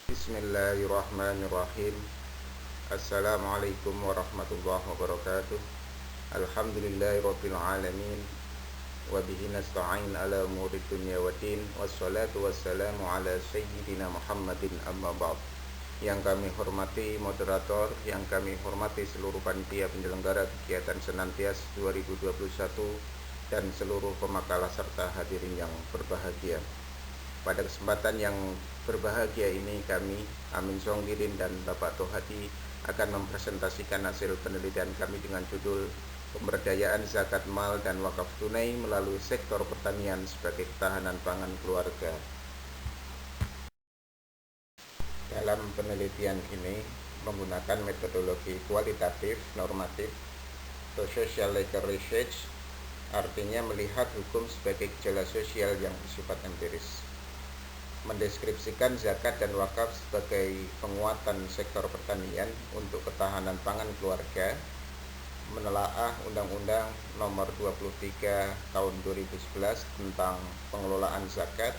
Bismillahirrahmanirrahim. Assalamualaikum warahmatullahi wabarakatuh. Alhamdulillahirabbil alamin wa bihi nasta'in ala umuri dunya waddin wassalatu wassalamu ala sayyidina Muhammadin amma ba'd. Yang kami hormati moderator, yang kami hormati seluruh panitia penyelenggara kegiatan Senantias 2021 dan seluruh pemakalah serta hadirin yang berbahagia. Pada kesempatan yang berbahagia ini kami, Amin Songgirin dan Bapak Tohati akan mempresentasikan hasil penelitian kami dengan judul Pemberdayaan Zakat Mal dan Wakaf Tunai melalui sektor pertanian sebagai ketahanan pangan keluarga. Dalam penelitian ini menggunakan metodologi kualitatif, normatif, atau social legal research, artinya melihat hukum sebagai gejala sosial yang bersifat empiris. Mendeskripsikan zakat dan wakaf sebagai penguatan sektor pertanian untuk ketahanan pangan keluarga, menelaah Undang-Undang Nomor 23 Tahun 2011 tentang pengelolaan zakat,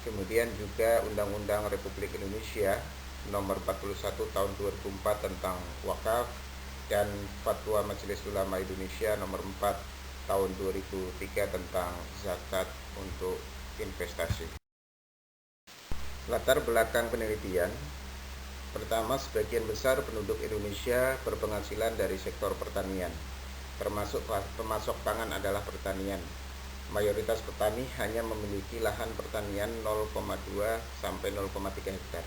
kemudian juga Undang-Undang Republik Indonesia Nomor 41 Tahun 2004 tentang wakaf, dan Fatwa Majelis Ulama Indonesia Nomor 4 Tahun 2003 tentang zakat untuk investasi. Latar belakang penelitian. Pertama, sebagian besar penduduk Indonesia berpenghasilan dari sektor pertanian, termasuk pemasok pangan adalah pertanian. Mayoritas petani hanya memiliki lahan pertanian 0,2 sampai 0,3 hektar.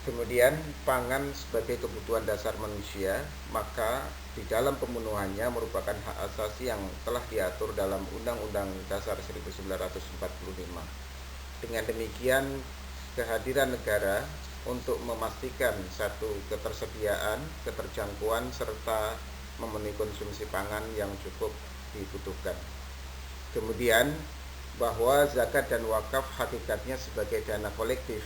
Kemudian, pangan sebagai kebutuhan dasar manusia, maka di dalam pemenuhannya merupakan hak asasi yang telah diatur dalam Undang-Undang Dasar 1945. Dengan demikian, kehadiran negara untuk memastikan satu ketersediaan, keterjangkauan, serta memenuhi konsumsi pangan yang cukup dibutuhkan. Kemudian, bahwa zakat dan wakaf hakikatnya sebagai dana kolektif,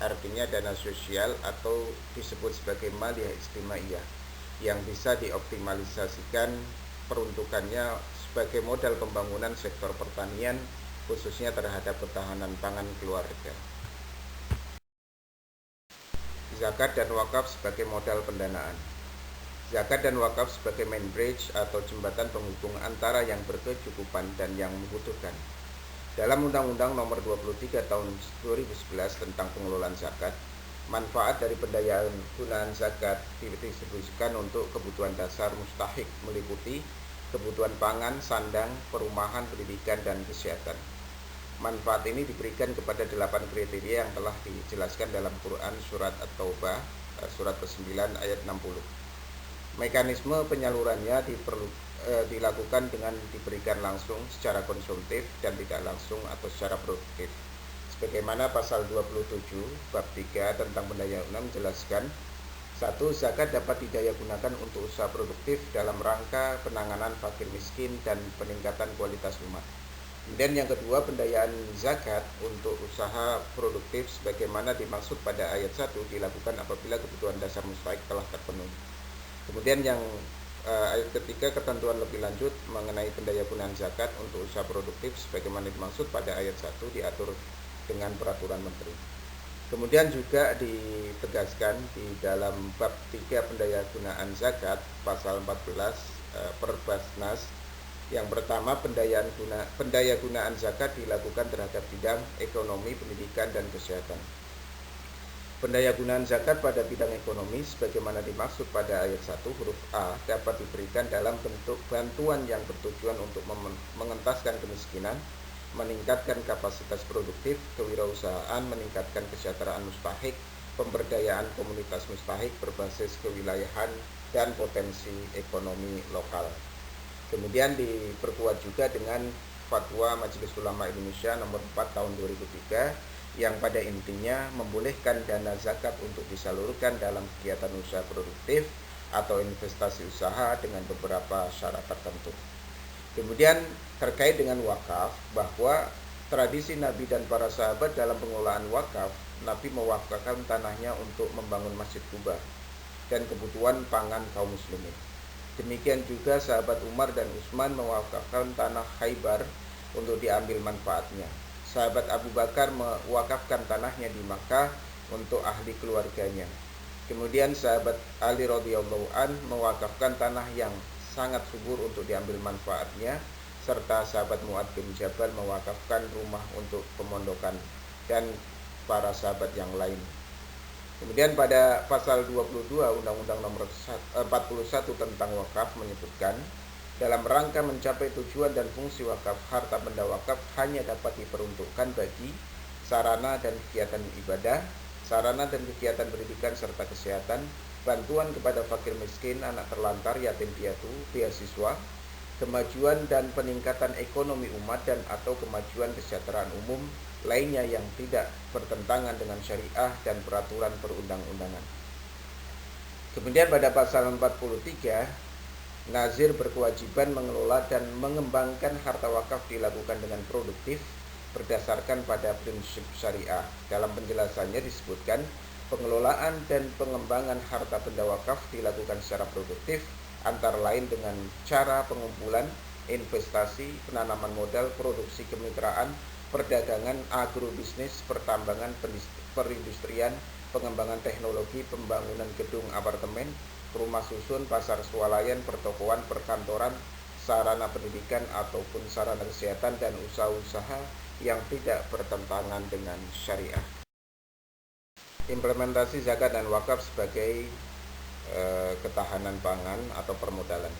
artinya dana sosial atau disebut sebagai maliyah istimaiyah, yang bisa dioptimalisasikan peruntukannya sebagai modal pembangunan sektor pertanian, khususnya terhadap ketahanan pangan keluarga. Zakat dan wakaf sebagai modal pendanaan. Zakat dan wakaf sebagai main bridge atau jembatan penghubung antara yang berkecukupan dan yang membutuhkan. Dalam Undang-Undang Nomor 23 Tahun 2011 tentang pengelolaan zakat, manfaat dari pendayaan gunaan zakat didistribusikan untuk kebutuhan dasar mustahik meliputi kebutuhan pangan, sandang, perumahan, pendidikan, dan kesehatan. Manfaat ini diberikan kepada 8 kriteria yang telah dijelaskan dalam Quran Surat At-Taubah, surat ke-9 ayat 60. Mekanisme penyalurannya dilakukan dengan diberikan langsung secara konsumtif dan tidak langsung atau secara produktif. Sebagaimana pasal 27 bab 3 tentang pendayaan menjelaskan, 1. Zakat dapat didayagunakan untuk usaha produktif dalam rangka penanganan fakir miskin dan peningkatan kualitas umat. Kemudian yang kedua, pendayaan zakat untuk usaha produktif sebagaimana dimaksud pada ayat 1 dilakukan apabila kebutuhan dasar mustahik telah terpenuhi. Kemudian yang ayat ketiga, ketentuan lebih lanjut mengenai pendayagunaan zakat untuk usaha produktif sebagaimana dimaksud pada ayat 1 diatur dengan peraturan menteri. Kemudian juga ditegaskan di dalam bab 3 pendayagunaan zakat pasal 14 Perbasnas. Yang pertama, pendayagunaan zakat dilakukan terhadap bidang ekonomi, pendidikan, dan kesehatan. Pendayagunaan zakat pada bidang ekonomi sebagaimana dimaksud pada ayat 1 huruf A dapat diberikan dalam bentuk bantuan yang bertujuan untuk mengentaskan kemiskinan, meningkatkan kapasitas produktif, kewirausahaan, meningkatkan kesejahteraan mustahik, pemberdayaan komunitas mustahik berbasis kewilayahan, dan potensi ekonomi lokal. Kemudian diperkuat juga dengan Fatwa Majelis Ulama Indonesia Nomor 4 Tahun 2003 yang pada intinya membolehkan dana zakat untuk disalurkan dalam kegiatan usaha produktif atau investasi usaha dengan beberapa syarat tertentu. Kemudian terkait dengan wakaf, bahwa tradisi Nabi dan para sahabat dalam pengelolaan wakaf, Nabi mewakafkan tanahnya untuk membangun Masjid Kuba dan kebutuhan pangan kaum muslimin. Demikian juga sahabat Umar dan Utsman mewakafkan tanah Khaybar untuk diambil manfaatnya. Sahabat Abu Bakar mewakafkan tanahnya di Makkah untuk ahli keluarganya. Kemudian sahabat Ali radhiyallahu an mewakafkan tanah yang sangat subur untuk diambil manfaatnya, serta sahabat Mu'ad bin Jabal mewakafkan rumah untuk pemondokan, dan para sahabat yang lain. Kemudian pada pasal 22 Undang-Undang nomor 41 tentang wakaf menyebutkan, dalam rangka mencapai tujuan dan fungsi wakaf, harta benda wakaf hanya dapat diperuntukkan bagi sarana dan kegiatan ibadah, sarana dan kegiatan pendidikan serta kesehatan, bantuan kepada fakir miskin, anak terlantar, yatim piatu, beasiswa, kemajuan dan peningkatan ekonomi umat, dan atau kemajuan kesejahteraan umum lainnya yang tidak bertentangan dengan syariah dan peraturan perundang-undangan. Kemudian pada pasal 43, nazir berkewajiban mengelola dan mengembangkan harta wakaf dilakukan dengan produktif berdasarkan pada prinsip syariah. Dalam penjelasannya disebutkan, pengelolaan dan pengembangan harta benda wakaf dilakukan secara produktif, antara lain dengan cara pengumpulan, investasi, penanaman modal, produksi kemitraan, perdagangan, agrobisnis, pertambangan, perindustrian, pengembangan teknologi, pembangunan gedung apartemen, rumah susun, pasar swalayan, pertokoan, perkantoran, sarana pendidikan ataupun sarana kesehatan, dan usaha-usaha yang tidak bertentangan dengan syariah. Implementasi zakat dan wakaf sebagai ketahanan pangan atau permodalan.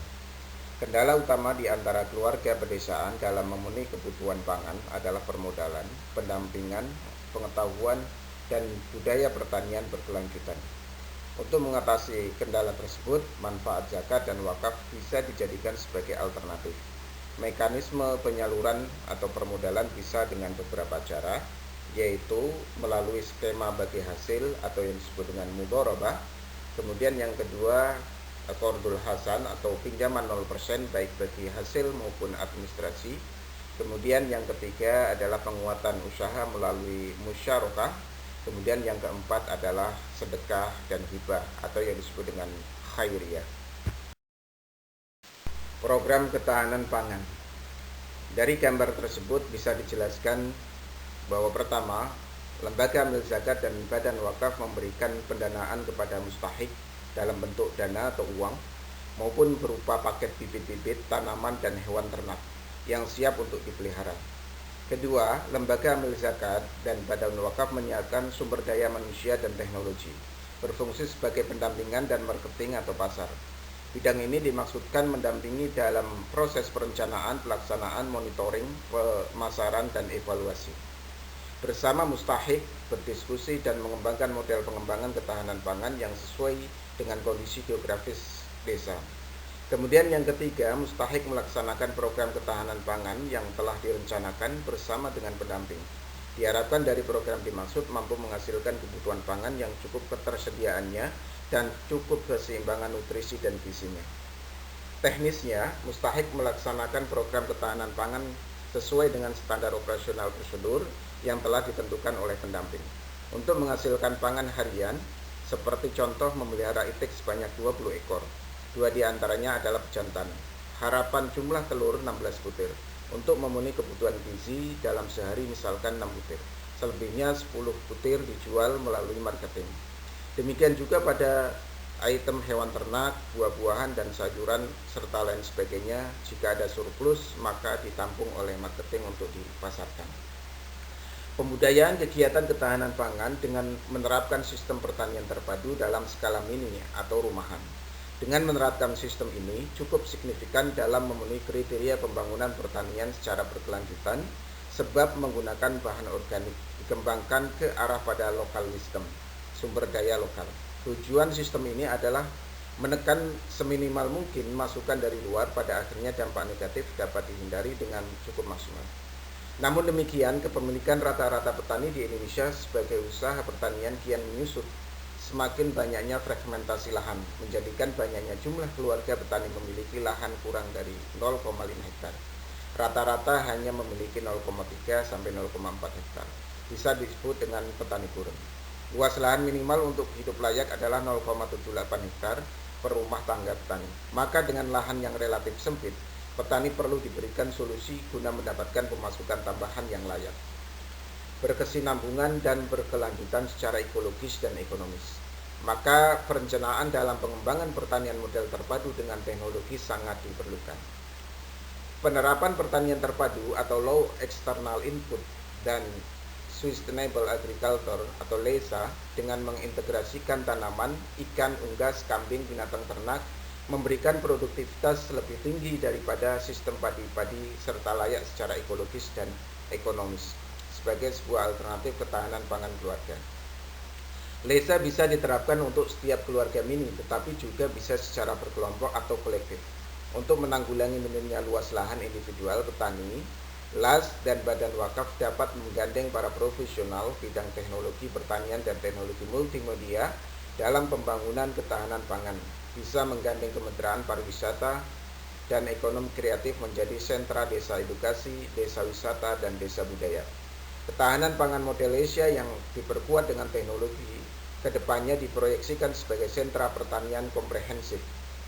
Kendala utama di antara keluarga pedesaan dalam memenuhi kebutuhan pangan adalah permodalan, pendampingan, pengetahuan, dan budaya pertanian berkelanjutan. Untuk mengatasi kendala tersebut, manfaat zakat dan wakaf bisa dijadikan sebagai alternatif. Mekanisme penyaluran atau permodalan bisa dengan beberapa cara, yaitu melalui skema bagi hasil atau yang disebut dengan mudharabah. Kemudian yang kedua, qardul hasan atau pinjaman 0% baik bagi hasil maupun administrasi. Kemudian yang ketiga adalah penguatan usaha melalui musyarakah. Kemudian yang keempat adalah sedekah dan hibah atau yang disebut dengan khairiyah. Program ketahanan pangan. Dari gambar tersebut bisa dijelaskan bahwa pertama, lembaga amil zakat dan badan wakaf memberikan pendanaan kepada mustahik dalam bentuk dana atau uang maupun berupa paket bibit-bibit tanaman dan hewan ternak yang siap untuk dipelihara. Kedua, lembaga amil zakat dan badan wakaf menyiapkan sumber daya manusia dan teknologi, berfungsi sebagai pendampingan dan marketing atau pasar. Bidang ini dimaksudkan mendampingi dalam proses perencanaan, pelaksanaan, monitoring, pemasaran, dan evaluasi. Bersama mustahik berdiskusi dan mengembangkan model pengembangan ketahanan pangan yang sesuai dengan kondisi geografis desa. Kemudian yang ketiga, mustahik melaksanakan program ketahanan pangan yang telah direncanakan bersama dengan pendamping. Diharapkan dari program dimaksud mampu menghasilkan kebutuhan pangan yang cukup ketersediaannya dan cukup keseimbangan nutrisi dan gizinya. Teknisnya, mustahik melaksanakan program ketahanan pangan sesuai dengan standar operasional prosedur yang telah ditentukan oleh pendamping. Untuk menghasilkan pangan harian, seperti contoh memelihara itik sebanyak 20 ekor. 2 diantaranya adalah pejantan. Harapan jumlah telur 16 butir. Untuk memenuhi kebutuhan gizi dalam sehari misalkan 6 butir. Selebihnya 10 butir dijual melalui marketing. Demikian juga pada item hewan ternak, buah-buahan, dan sayuran, serta lain sebagainya. Jika ada surplus, maka ditampung oleh marketing untuk dipasarkan. Pembudayaan kegiatan ketahanan pangan dengan menerapkan sistem pertanian terpadu dalam skala mini atau rumahan. Dengan menerapkan sistem ini cukup signifikan dalam memenuhi kriteria pembangunan pertanian secara berkelanjutan, sebab menggunakan bahan organik, dikembangkan ke arah pada lokal wisdom, sumber daya lokal. Tujuan sistem ini adalah menekan seminimal mungkin masukan dari luar, pada akhirnya dampak negatif dapat dihindari dengan cukup maksimal. Namun demikian, kepemilikan rata-rata petani di Indonesia sebagai usaha pertanian kian menyusut. Semakin banyaknya fragmentasi lahan, menjadikan banyaknya jumlah keluarga petani memiliki lahan kurang dari 0,5 hektar. Rata-rata hanya memiliki 0,3 sampai 0,4 hektar. Bisa disebut dengan petani kurun. Luas lahan minimal untuk hidup layak adalah 0,78 hektar per rumah tangga petani. Maka dengan lahan yang relatif sempit, petani perlu diberikan solusi guna mendapatkan pemasukan tambahan yang layak. berkesinambungan dan berkelanjutan secara ekologis dan ekonomis. Maka perencanaan dalam pengembangan pertanian model terpadu dengan teknologi sangat diperlukan. Penerapan pertanian terpadu atau low external input dan Sustainable Agriculture atau LESA dengan mengintegrasikan tanaman, ikan, unggas, kambing, binatang ternak memberikan produktivitas lebih tinggi daripada sistem padi-padi serta layak secara ekologis dan ekonomis sebagai sebuah alternatif ketahanan pangan keluarga. LESA bisa diterapkan untuk setiap keluarga mini, tetapi juga bisa secara berkelompok atau kolektif. Untuk menanggulangi minimnya luas lahan individual petani, LAS dan Badan Wakaf dapat menggandeng para profesional bidang teknologi pertanian dan teknologi multimedia dalam pembangunan ketahanan pangan, bisa menggandeng Kementerian Pariwisata dan Ekonomi Kreatif menjadi sentra desa edukasi, desa wisata, dan desa budaya. Ketahanan pangan model Asia yang diperkuat dengan teknologi kedepannya diproyeksikan sebagai sentra pertanian komprehensif,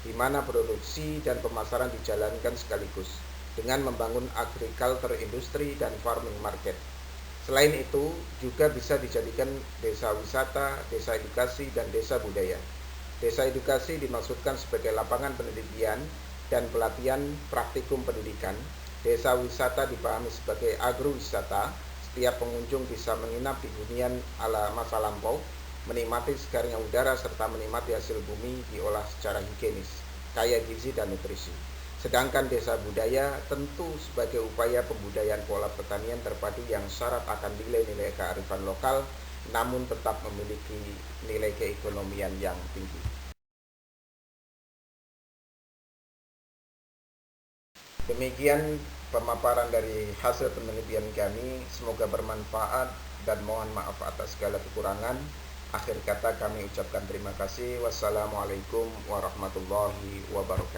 di mana produksi dan pemasaran dijalankan sekaligus dengan membangun agriculture industri dan farming market. Selain itu, juga bisa dijadikan desa wisata, desa edukasi, dan desa budaya. Desa edukasi dimaksudkan sebagai lapangan pendidikan dan pelatihan praktikum pendidikan. Desa wisata dipahami sebagai agrowisata. Setiap pengunjung bisa menginap di hunian ala masa lampau, menikmati segarnya udara, serta menikmati hasil bumi diolah secara higienis, kaya gizi dan nutrisi. Sedangkan desa budaya tentu sebagai upaya pembudayaan pola pertanian terpadu yang syarat akan nilai-nilai kearifan lokal, namun tetap memiliki nilai keekonomian yang tinggi. Demikian pemaparan dari hasil penelitian kami, semoga bermanfaat dan mohon maaf atas segala kekurangan. Akhir kata kami ucapkan terima kasih. Wassalamualaikum warahmatullahi wabarakatuh.